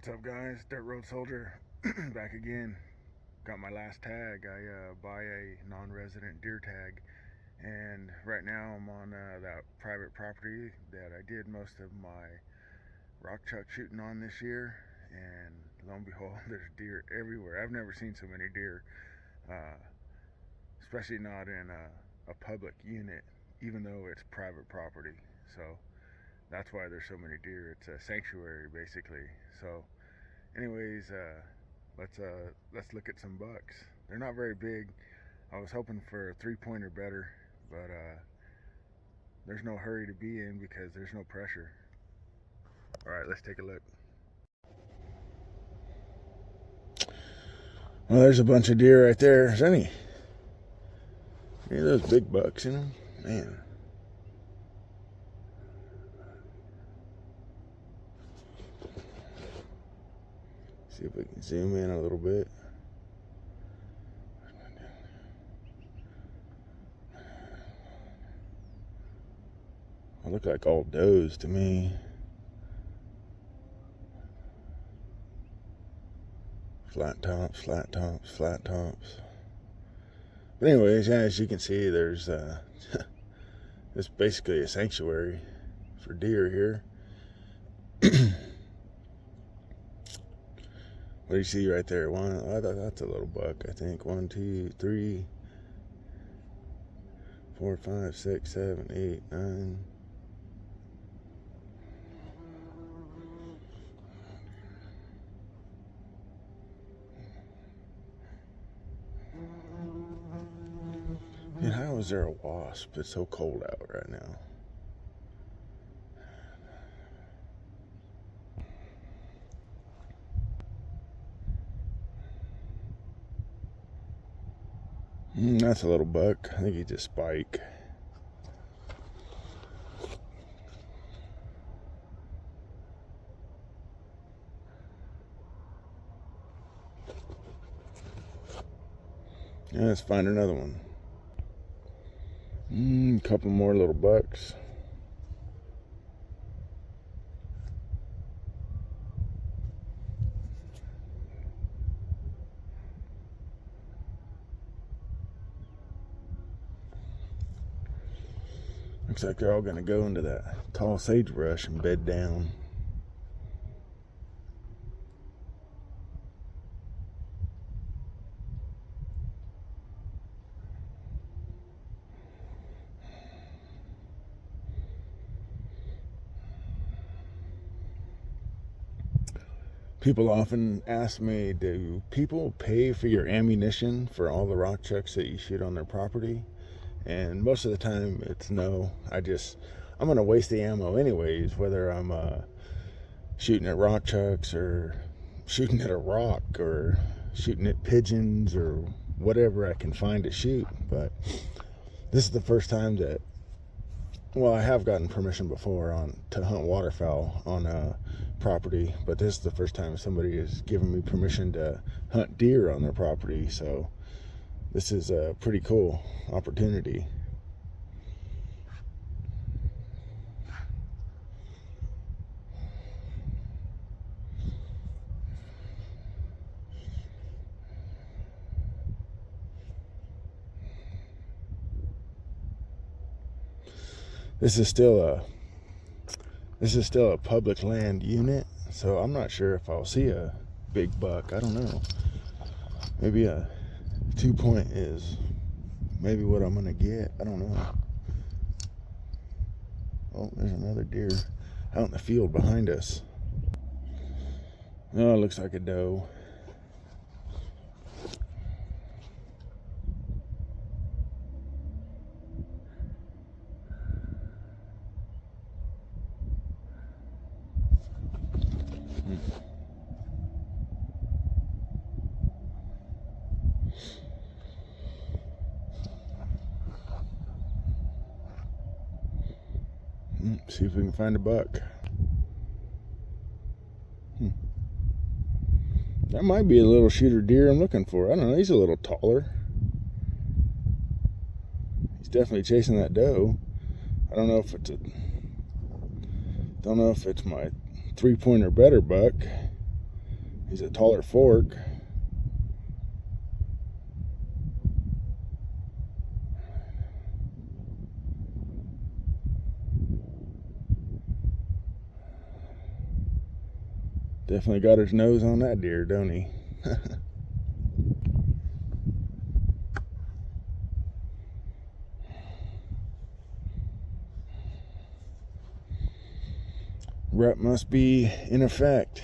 What's up, guys? Dirt Road Soldier back again. Got my last tag. I buy a non-resident deer tag, and right now I'm on that private property that I did most of my rock chuck shooting on this year. And lo and behold, there's deer everywhere. I've never seen so many deer, uh, especially not in a public unit, even though it's private property. So that's why there's so many deer. It's a sanctuary basically. So anyways, let's look at some bucks. They're not very big. I was hoping for a 3 pointer better, but there's no hurry to be in because there's no pressure. All right, let's take a look. Well, there's a bunch of deer right there. Is any of those big bucks in them? Man. See if we can zoom in a little bit. They look like all does to me. Flat tops, flat tops, flat tops. But anyways, yeah, as you can see, there's it's basically a sanctuary for deer here. What do you see right there? That's a little buck, I think. 1, 2, 3, 4, 5, 6, 7, 8, 9. And how is there a wasp? It's so cold out right now. That's a little buck. I think he just spiked. Yeah, let's find another one. A couple more little bucks. Looks like they're all going to go into that tall sagebrush and bed down. People often ask me, do people pay for your ammunition for all the rock chucks that you shoot on their property? And most of the time it's no. I'm going to waste the ammo anyways, whether I'm shooting at rock chucks or shooting at a rock or shooting at pigeons or whatever I can find to shoot. But this is the first time that, well, I have gotten permission before to hunt waterfowl on a property, but this is the first time somebody has given me permission to hunt deer on their property. So this is a pretty cool opportunity. This is still a public land unit, so I'm not sure if I'll see a big buck. I don't know. Maybe a 2-point is maybe what I'm gonna get. I don't know. Oh, there's another deer out in the field behind us. Oh, it looks like a doe. See if we can find a buck. That might be a little shooter deer I'm looking for. I don't know. He's a little taller. He's definitely chasing that doe. I don't know if it's my 3-pointer better buck. He's a taller fork. Definitely got his nose on that deer, don't he? Rut must be in effect.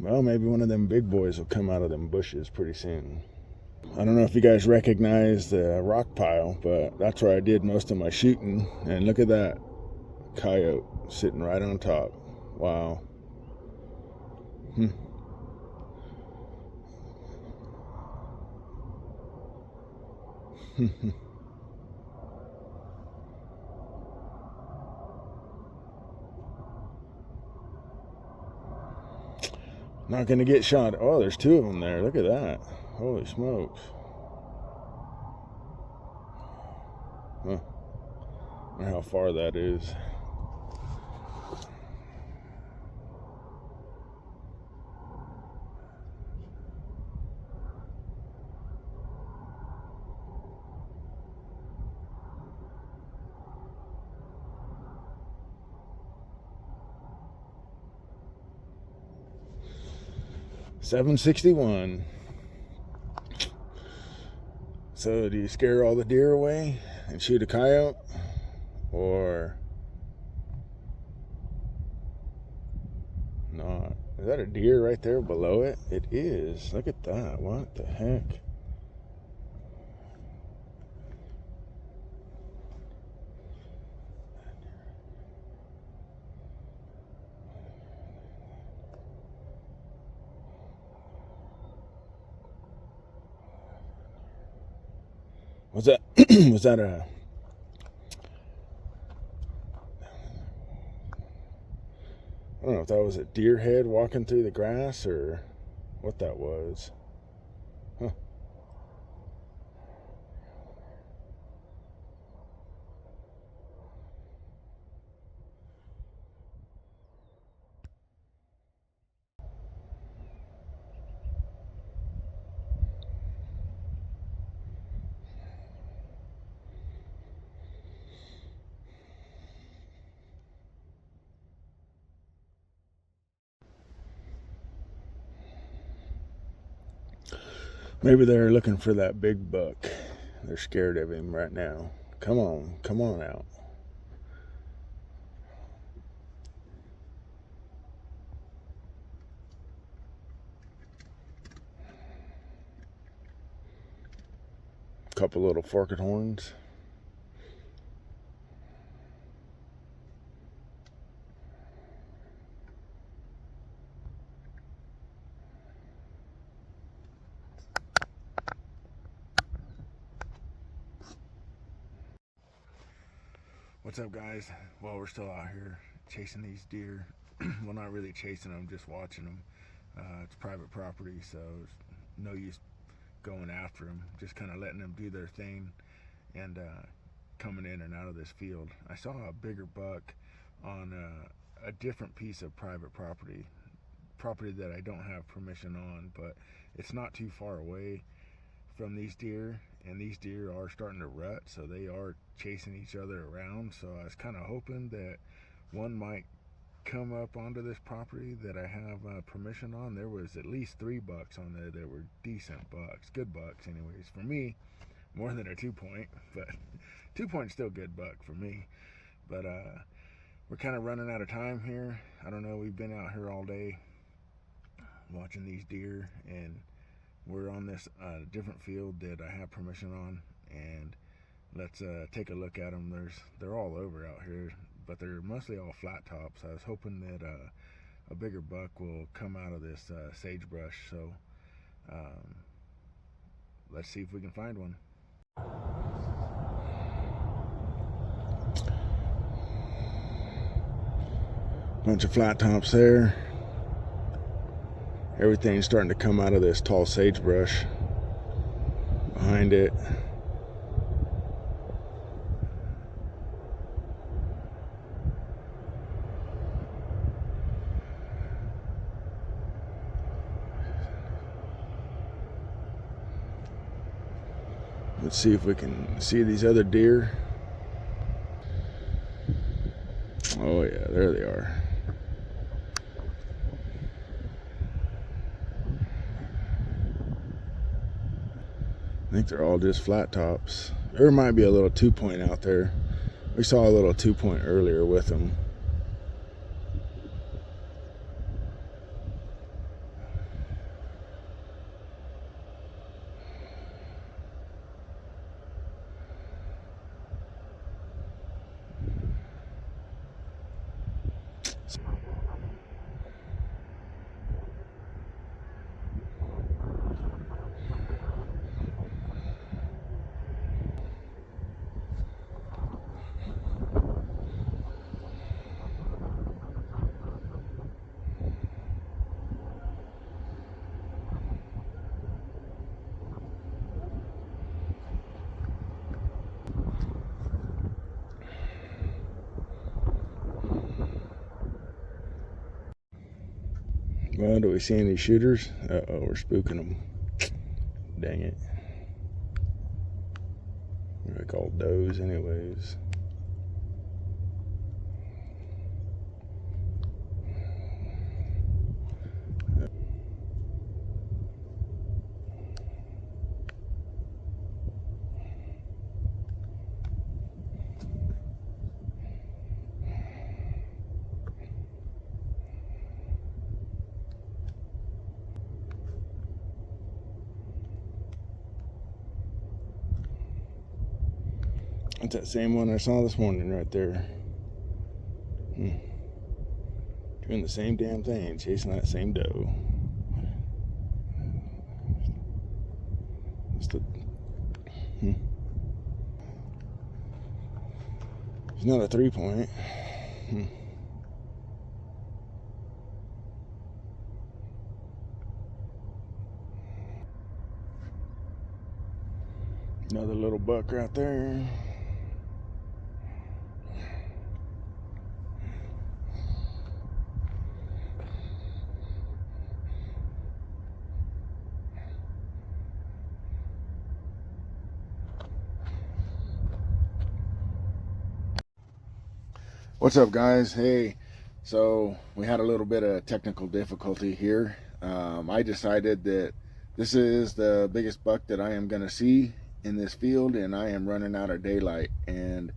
Well, maybe one of them big boys will come out of them bushes pretty soon. I don't know if you guys recognize the rock pile, but that's where I did most of my shooting. And look at that coyote sitting right on top. Wow. Not gonna get shot. Oh, there's two of them there. Look at that. Holy smokes. Huh. I wonder how far that is. $761. So do you scare all the deer away and shoot a coyote? Or not? Is that a deer right there below it? It is. Look at that. What the heck? Was that was that a I don't know if that was a deer head walking through the grass or what that was. Huh. Maybe they're looking for that big buck. They're scared of him right now. Come on out. Couple little forked horns. What's up, guys? Well, we're still out here chasing these deer. Well, not really chasing them, just watching them. It's private property, so it's no use going after them. Just kind of letting them do their thing and coming in and out of this field. I saw a bigger buck on a different piece of private property that I don't have permission on, but it's not too far away from these deer, and these deer are starting to rut, so they are chasing each other around. So I was kind of hoping that one might come up onto this property that I have permission on. There was at least 3 bucks on there that were decent bucks, good bucks anyways. For me, more than a 2-point, but 2-point still good buck for me. But we're kind of running out of time here. I don't know, we've been out here all day watching these deer, and we're on this different field that I have permission on, and let's take a look at them. They're all over out here, but they're mostly all flat tops. I was hoping that a bigger buck will come out of this sagebrush, so let's see if we can find one. Bunch of flat tops there. Everything's starting to come out of this tall sagebrush behind it. Let's see if we can see these other deer. Oh yeah, there they are. I think they're all just flat tops. There might be a little 2-point out there. We saw a little 2-point earlier with them. Well, do we see any shooters? Uh-oh, we're spooking them. Dang it. They're called does anyways. That's that same one I saw this morning right there. Doing the same damn thing, chasing that same doe. It's not a 3-point. Another little buck right there. What's up, guys? Hey, so we had a little bit of technical difficulty here. I decided that this is the biggest buck that I am going to see in this field, and I am running out of daylight, and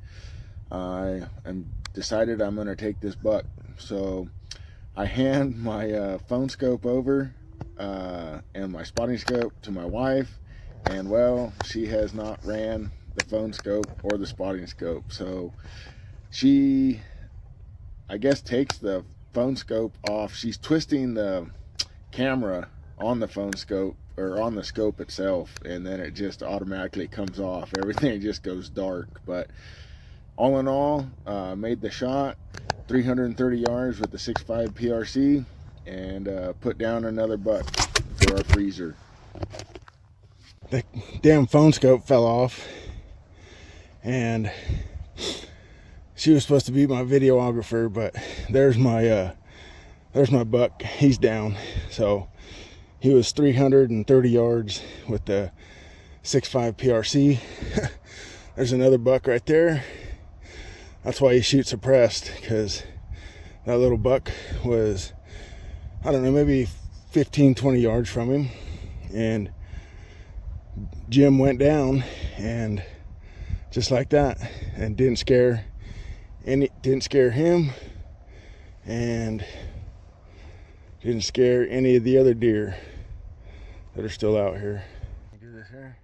I am decided I'm going to take this buck. So I hand my phone scope over and my spotting scope to my wife, and well, she has not ran the phone scope or the spotting scope, so she, I guess, takes the phone scope off. She's twisting the camera on the phone scope, or on the scope itself, and then it just automatically comes off. Everything just goes dark. But all in all, made the shot, 330 yards with the 6.5 PRC, and put down another buck for our freezer. The damn phone scope fell off, and she was supposed to be my videographer, but there's my buck. He's down. So he was 330 yards with the 6.5 PRC. There's another buck right there. That's why he shoots suppressed, because that little buck was, I don't know, maybe 15-20 yards from him, and Jim went down, and just like that, and didn't scare him, and didn't scare any of the other deer that are still out here. Do this here.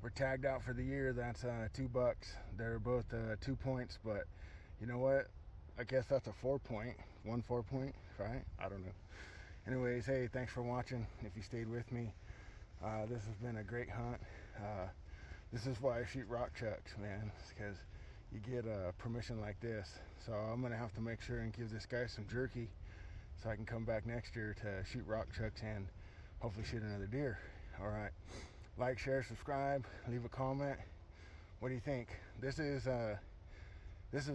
We're tagged out for the year. That's 2 bucks. They're both 2 points, but you know what? I guess that's a 4-point. 1 4-point, right? I don't know. Anyways, hey, thanks for watching. If you stayed with me, this has been a great hunt. This is why I shoot rock chucks, man, because you get permission like this. So I'm gonna have to make sure and give this guy some jerky so I can come back next year to shoot rock chucks and hopefully shoot another deer. All right, like, share, subscribe, leave a comment. What do you think? This is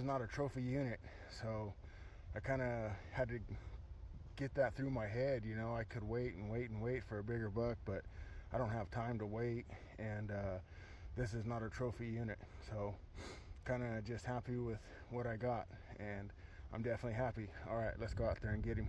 not a trophy unit, so I kind of had to get that through my head. You know, I could wait and wait and wait for a bigger buck, but I don't have time to wait, and this is not a trophy unit, so kind of just happy with what I got, and I'm definitely happy. All right, let's go out there and get him.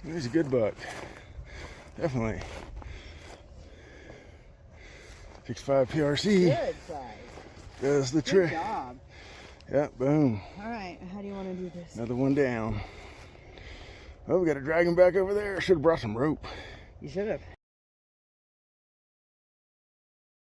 He's a good buck, definitely. 6.5 PRC. Good size. Does the Good trick. job. Yep, boom. All right, how do you want to do this? Another one down. Oh, we got to drag him back over there. Should have brought some rope. You should have.